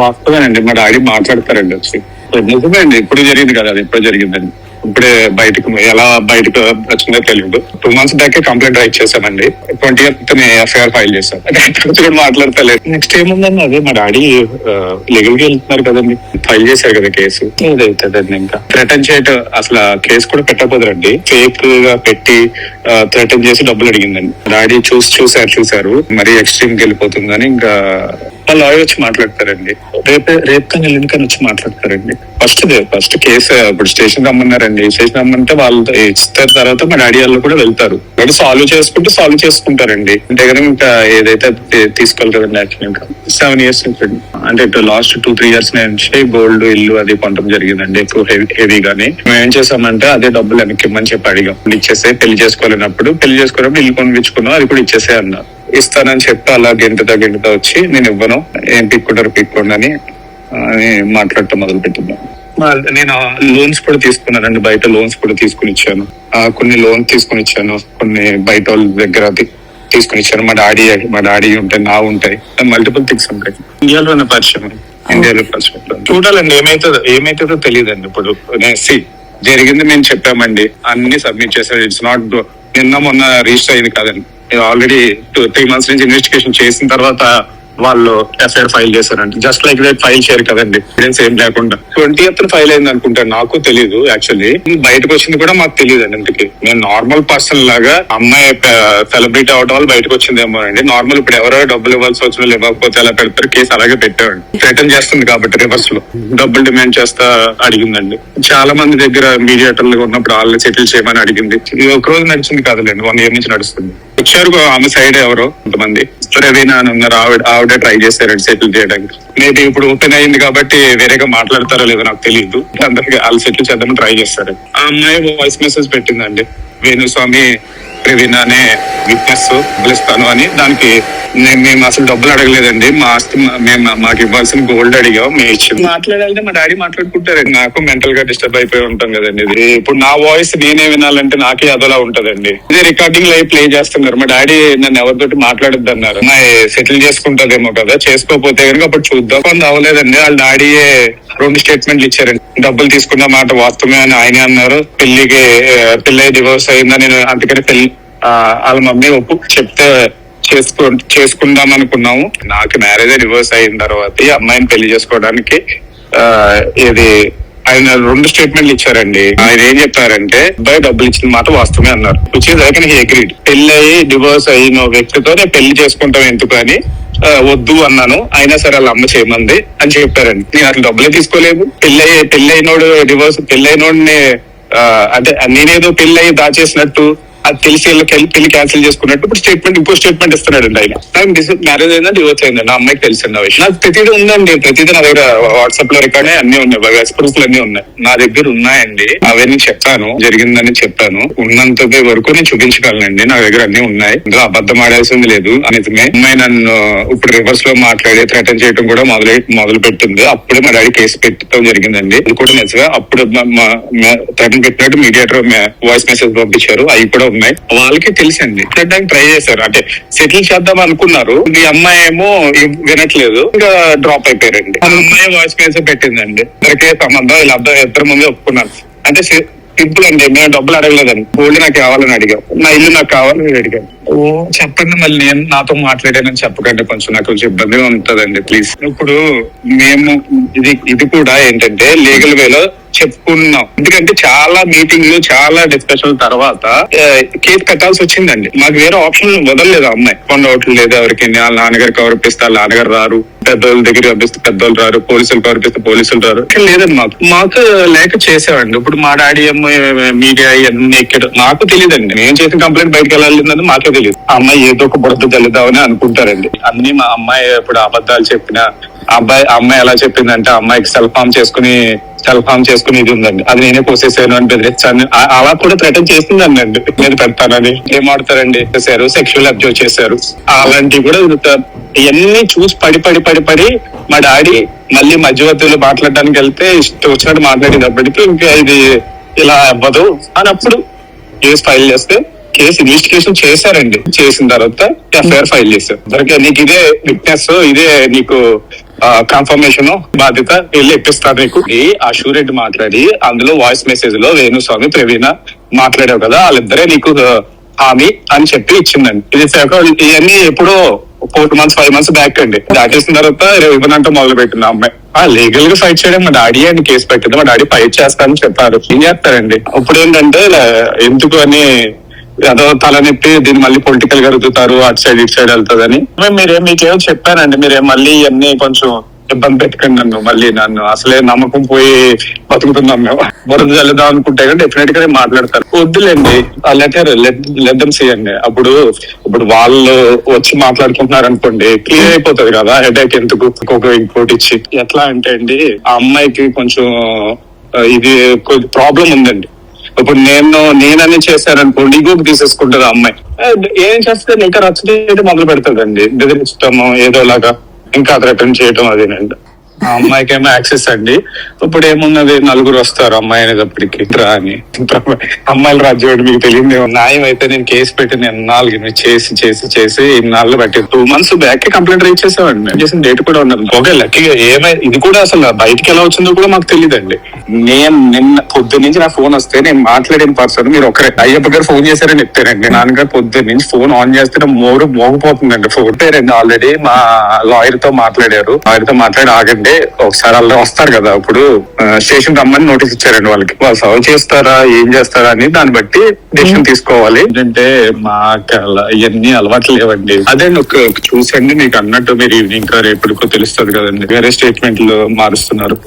వాస్తవేనండి, మా డాడీ మాట్లాడతారండి వచ్చి. నిజమే అండి, ఇప్పుడు జరిగింది కదా, అది ఎప్పుడు జరిగిందండి. ఇప్పుడే బయటకు వచ్చిందో తెలియదు. 2 months బ్యాక్ కంప్లైంట్ రైట్ చేశానండి. 20th ఎఫ్ఐఆర్ ఫైల్ చేశాను. కూడా మాట్లాడతలేదు. నెక్స్ట్ ఏముందండి, అదే మా డాడీ లీగల్ గా వెళ్తున్నారు కదండి, ఫైల్ చేశారు కదా కేసు. ఏదైతుందండి ఇంకా థ్రెటన్ చేయటం, అసలు కేసు కూడా పెట్టకపోదురండి. ఫేక్ గా పెట్టి థ్రెటన్ చేసి డబ్బులు అడిగిందండి. డాడీ చూసారు మరీ ఎక్స్ట్రీమ్ కి వెళ్ళిపోతుందని ఇంకా లాయర్ వచ్చి మాట్లాడతారండి. రేపు కానీ ఎల్లుండి కానీ వచ్చి మాట్లాడతారండి. ఫస్ట్ కేసు ఇప్పుడు స్టేషన్ రమ్మన్నారండి. స్టేషన్ రమ్మంటే వాళ్ళు ఇస్తారు. తర్వాత మా డాడీ వాళ్ళు కూడా వెళ్తారు. సాల్వ్ చేసుకుంటారండి. అంటే కనుక ఇంకా ఏదైతే తీసుకోవాలి కదండి. యాక్చువల్ ఇంకా 7 years అంటే లాస్ట్ 2-3 years నుంచి గోల్డ్ ఇల్లు అది కొనడం జరిగిందండి. ఎక్కువ హెవీగానే మేము ఏం చేసామంటే అదే డబ్బులు వెనక్కి ఇమ్మని చెప్పి అడిగాం. ఇచ్చేసే పెళ్లి చేసుకోలేనప్పుడు ఇల్లు కొనిపించుకున్నాం, అది కూడా ఇచ్చేసే అన్నారు. ఇస్తానని చెప్పి అలా గెంటుతా వచ్చి నేను ఇవ్వను, ఏం పిక్కోండి అని మాట్లాడటం మొదలు పెట్టింది. నేను లోన్స్ కూడా తీసుకున్నానండి. బయట లోన్స్ కూడా తీసుకుని ఇచ్చాను. కొన్ని లోన్ తీసుకుని ఇచ్చాను, కొన్ని బయట వాళ్ళ దగ్గర తీసుకుని ఇచ్చాను. మా డాడీ ఉంటాయి, నా ఉంటాయి, మల్టిపుల్ థింగ్స్ ఉంటాయి. ఇండియాలో పరిచయం చూడాలండి. ఏమైతుందో తెలియదండి. ఇప్పుడు జరిగింది మేము చెప్పామండి, అన్ని సబ్మిట్ చేశారు. ఇట్స్ నాట్ నిన్న మొన్న రిజిస్టర్ అయింది కాదండి. ఆల్రెడీ 3 months నుంచి ఇన్వెస్టిగేషన్ చేసిన తర్వాత వాళ్ళు ఎఫ్ఐఆర్ ఫైల్ చేశారండి. జస్ట్ లైక్ దట్ ఫైల్ చేయరు కదండి, ఎవిడెన్స్ ఏం లేకుండా. 20th ఫైల్ అయింది అనుకుంటాను, నాకు తెలీదు. యాక్చువల్లీ బయటకు వచ్చింది కూడా మాకు తెలియదు అండి. ఇంటికి నేను నార్మల్ పర్సన్ లాగా అమ్మాయి సెలబ్రిటీ అవడం వల్ల బయటకు వచ్చిందేమో అండి. నార్మల్ ఇప్పుడు ఎవరో డబ్బులు ఇవ్వాల్సి వచ్చిన ఇవ్వకపోతే ఎలా పెడతారు, కేసు అలాగే పెట్టామండి. రిటర్న్ చేస్తుంది కాబట్టి రివర్స్ లో డబ్బులు డిమాండ్ చేస్తా అడిగిందండి. చాలా మంది దగ్గర మీడియేటర్లు ఉన్నప్పుడు వాళ్ళని సెటిల్ చేయమని అడిగింది. ఇది ఒక రోజు నడిచింది కాదులేండి, 1 year నుంచి నడుస్తుంది. వచ్చారు ఆమె సైడ్ ఎవరో కొంతమంది రవీనా అని ఉన్నారు, ఆవిడ ట్రై చేశారండి సెటిల్ చేయడానికి. మేబీ ఇప్పుడు ఓపెన్ అయింది కాబట్టి వేరేగా మాట్లాడతారో లేదో నాకు తెలియదు. అందరికి వాళ్ళు సెటిల్ చేద్దామని ట్రై చేస్తారు. ఆ అమ్మాయి వాయిస్ మెసేజ్ పెట్టిందండి, వేణుస్వామి రవీనా అనే విట్నెస్ పిలుస్తాను అని. దానికి మేము అసలు డబ్బులు అడగలేదండి, మా ఆస్తి మాకు ఇవ్వాల్సిన గోల్డ్ అడిగాం, మేము ఇచ్చి మాట్లాడాలంటే మా డాడీ మాట్లాడుకుంటారండి. నాకు మెంటల్ గా డిస్టర్బ్ అయిపోయి ఉంటాం కదండి. ఇది ఇప్పుడు నా వాయిస్ నేనే వినాలంటే నాకే అదోలా ఉంటదండి. ఇది రికార్డింగ్ లైవ్ ప్లే చేస్తున్నారు. మా డాడీ నన్ను ఎవరితోటి మాట్లాడద్దు అన్నారు. సెటిల్ చేసుకుంటదేమో కదా, చేసుకోపోతే కనుక అప్పుడు చూద్దాం. కొంత అవ్వలేదండి. వాళ్ళ డాడీయే 2 statements ఇచ్చారండి. డబ్బులు తీసుకున్న మాట వాస్తవమే అని ఆయనే అన్నారు. పెళ్లి డివోర్స్ అయిందని, అందుకని వాళ్ళ మమ్మీ చెప్తే చేసుకుందాం అనుకున్నాము. నాకు మ్యారేజ్ డివోర్స్ అయిన తర్వాత ఈ అమ్మాయిని పెళ్లి చేసుకోవడానికి ఆయన 2 statements ఇచ్చారండి. ఆయన ఏం చెప్పారంటే అబ్బాయి డబ్బులు ఇచ్చిన మాట వాస్తవమే అన్నారు. Which is I can agreed. పెళ్లి అయ్యి డివోర్స్ అయిన వ్యక్తితో నేను పెళ్లి చేసుకుంటాం ఎందుకు అని వద్దు అన్నాను. అయినా సరే వాళ్ళ అమ్మ చేయమంది అని చెప్పారండి. నేను అసలు డబ్బులే తీసుకోలేదు. పెళ్ళైనోడు పెళ్ళైనోడిని అంటే నేనేదో పెళ్ళి దాచేసినట్టు, అది తెలిసి పెళ్లి క్యాన్సిల్ చేసుకున్నట్టు ఇప్పుడు ఇంకో స్టేట్మెంట్ ఇస్తున్నాడండి ఆయన. మ్యారేజ్ అయిందా డివోర్స్ అయిందండి, ఆ అమ్మాయికి తెలిసిన విషయం. నాకు ప్రతిదీ ఉందండి, ప్రతిదీ నా దగ్గర వాట్సాప్ లో రికార్డ్ అన్ని ఉన్నాయి, ప్రూఫ్లు అన్ని ఉన్నాయి నా దగ్గర ఉన్నాయండి. అవన్నీ చెప్పాను, జరిగిందని చెప్పాను. ఉన్నంత వరకు నేను చూపించగలనండి. నా దగ్గర అన్ని ఉన్నాయి, ఇందులో అబద్ధం ఆడాల్సింది లేదు. నిజమే అమ్మాయి నన్ను ఇప్పుడు రివర్స్ లో మాట్లాడి థ్రెటన్ చేయడం కూడా మొదలు పెట్టింది. అప్పుడే మా డాడీ కేసు పెట్టడం జరిగిందండి. ఇది కూడా నిజమే. అప్పుడు థ్రెటన్ పెట్టినట్టు మీడియేటర్ వాయిస్ మెసేజ్ పంపించారు, అవి కూడా ఉన్నాయి. వాళ్ళకి తెలుసండి, ట్రై చేశారు. అంటే సెటిల్ చేద్దాం అనుకున్నారు. ఈ అమ్మాయి ఏమో వినట్లేదు, ఇంకా డ్రాప్ అయిపోయారండి. ఆ అమ్మాయి వాయిస్ మెసేజ్ పెట్టిందండి, ఇద్దరికే సంబంధం, ఇలా ఇద్దరు ముందే ఒప్పుకున్నారు. అంటే సింపుల్ అండి, మేము డబ్బులు అడగలేదండి. గోల్డ్ నాకు కావాలని అడిగాం, నా ఇల్లు నాకు కావాలని అడిగాను. చెప్పండి, మళ్ళీ నేను నాతో మాట్లాడానని చెప్పకండి, నాకు కొంచెం ఇబ్బందిగా ఉంటదండి ప్లీజ్. ఇప్పుడు మేము ఇది కూడా ఏంటంటే లీగల్ వేలో చెప్పుకున్నాం. ఎందుకంటే చాలా మీటింగ్లు, చాలా డిస్కషన్ తర్వాత కేసు కట్టాల్సి వచ్చిందండి. మాకు వేరే ఆప్షన్ వదలలేదు. అమ్మాయి కొండ ఓట్లు లేదు ఎవరికి, వాళ్ళ నాన్నగారికి కవరిపిస్తే వాళ్ళ నాన్నగారు రారు, పెద్దోళ్ళ దగ్గర పంపిస్తే పెద్దోళ్ళు రారు, పోలీసులు కవరిపిస్తే పోలీసులు రారు. లేదండి, మాకు లేక చేసామండి. ఇప్పుడు మా డాడీ ఏమో మీడియా ఇవన్నీ ఎక్కడు నాకు తెలియదండి. నేను చేసిన కంప్లైంట్ బయటకు వెళ్ళాలని మాకే తెలియదు. ఆ అమ్మాయి ఏదో ఒక బుడత జల్లుదామని అనుకుంటారండి. అన్ని మా అమ్మాయి ఇప్పుడు అబద్ధాలు చెప్పిన అమ్మాయి ఎలా చెప్పిందంటే అమ్మాయికి సెల్ఫ్ హార్మ్ చేసుకుని ఇది ఉందండి, అది నేనే పోసేసాను అని బెదిరించాను. అలా కూడా థ్రెటన్ చేస్తుందండి అండి, నేను పెడతానని. ఏం ఆడతారండి, చేశారు, సెక్షువల్ అబ్యూస్ చేశారు. అలాంటివి కూడా ఇవన్నీ చూసి పడి మా డాడీ మళ్ళీ మధ్యవర్తులు మాట్లాడడానికి వెళ్తే వచ్చినట్టు మాట్లాడేటప్పటికి ఇంకా ఇది ఇలా అవ్వదు అని అప్పుడు కేసు ఫైల్ చేస్తే కేసు ఇన్వెస్టిగేషన్ చేశారండి. చేసిన తర్వాత ఎఫ్ఐఆర్ ఫైల్ చేశారు. నీకు ఇదే విట్నెస్, ఇదే నీకు కన్ఫర్మేషన్ బాధ్యత వెళ్ళి ఇప్పిస్తారు నీకు. ఆ షూరెడ్డి మాట్లాడి అందులో వాయిస్ మెసేజ్ లో వేణుస్వామి ప్రవీణ మాట్లాడావు కదా, వాళ్ళిద్దరే నీకు హామీ అని చెప్పి ఇచ్చిందండి. ఇవన్నీ ఎప్పుడో 4 months 5 months బ్యాక్ అండి. దాటేసిన తర్వాత ఇవ్వనంటే మొదలు పెట్టింది ఆ అమ్మాయి. లీగల్ గా ఫైట్ చేయడం, మా డాడీ అని కేసు పెట్టింది, మా డాడీ ఫైట్ చేస్తానని చెప్పారు. ఏం చేస్తారండి ఇప్పుడు ఏంటంటే ఎందుకు అని ఏదో తలనొప్పి దీన్ని మళ్ళీ పొలిటికల్ గా రుద్దుతారు, అటు సైడ్ ఇటు సైడ్ వెళ్తుందని. మీకేమో చెప్పానండి, మీరేం మళ్ళీ ఇవన్నీ కొంచెం ఇబ్బంది పెట్టకండి నన్ను. మళ్ళీ నన్ను అసలే నమ్మకం పోయి బతుకుతున్నాం మేము. బురద చల్లుదాం అనుకుంటే కానీ డెఫినెట్ గా మాట్లాడతారు. వద్దులేండి ఆ లెటర్ లెద్దం చేయండి. ఇప్పుడు వాళ్ళు వచ్చి మాట్లాడుకుంటున్నారు అనుకోండి, క్లియర్ అయిపోతుంది కదా. హెడేక్ ఎందుకు ఇంకోటి ఇచ్చి ఎట్లా అంటే అండి, ఆ అమ్మాయికి కొంచెం ఇది ప్రాబ్లం ఉందండి. ఇప్పుడు నేనని చేశాననుకోండి, ఈగోకి తీసేసుకుంటుంది ఆ అమ్మాయి. ఏం చేస్తే ఇంకా రచ్చ మొదలు పెడతాదండి, బెదిరించటము ఏదోలాగా, ఇంకా రిటర్న్ చేయటం అదేనండి. ఆ అమ్మాయికి ఏమో యాక్సెస్ అండి. ఇప్పుడు ఏమున్నది, నలుగురు వస్తారు అమ్మాయి అనేటప్పటికి రా అని. అమ్మాయిల రాజ్యం మీకు తెలియదు. న్యాయం అయితే నేను కేసు పెట్టి నేను 4 చేసి ఇన్నాళ్ళు బట్టి 2 months బ్యాక్ కంప్లైంట్ రీచ్ చేసామండి. నేను చేసిన డేట్ కూడా ఉన్నది. ఓకే, లక్కీగా ఇది కూడా అసలు బయటికి ఎలా వచ్చిందో కూడా మాకు తెలియదండి. నేను నిన్న పొద్దున్న నుంచి నా ఫోన్ వస్తే నేను మాట్లాడిన పర్సన్ మీరు ఒకరే. అయ్యప్ప గారు ఫోన్ చేశారని చెప్తారండి. నాన్నగారు పొద్దున్న నుంచి ఫోన్ ఆన్ చేస్తే మోగిపోతుందండి ఫోన్. పేరండి ఆల్రెడీ మా లాయర్ తో మాట్లాడారు. లాయర్ తో మాట్లాడి ఆగండి, ఒకసారి వాళ్ళు వస్తారు కదా, ఇప్పుడు స్టేషన్ రమ్మని నోటీస్ ఇచ్చారండి వాళ్ళకి. వాళ్ళు సర్వ్ చేస్తారా ఏం చేస్తారా అని దాన్ని బట్టి డెసిషన్ తీసుకోవాలి. ఏంటంటే మాకు ఇవన్నీ అలవాట్లు లేవండి. అదే ఒక చూసండి, మీకు అన్నట్టు మీరు ఈవినింగ్ రేపటికో తెలుస్తుంది కదండి, వేరే స్టేట్మెంట్లు మారుస్తున్నారు.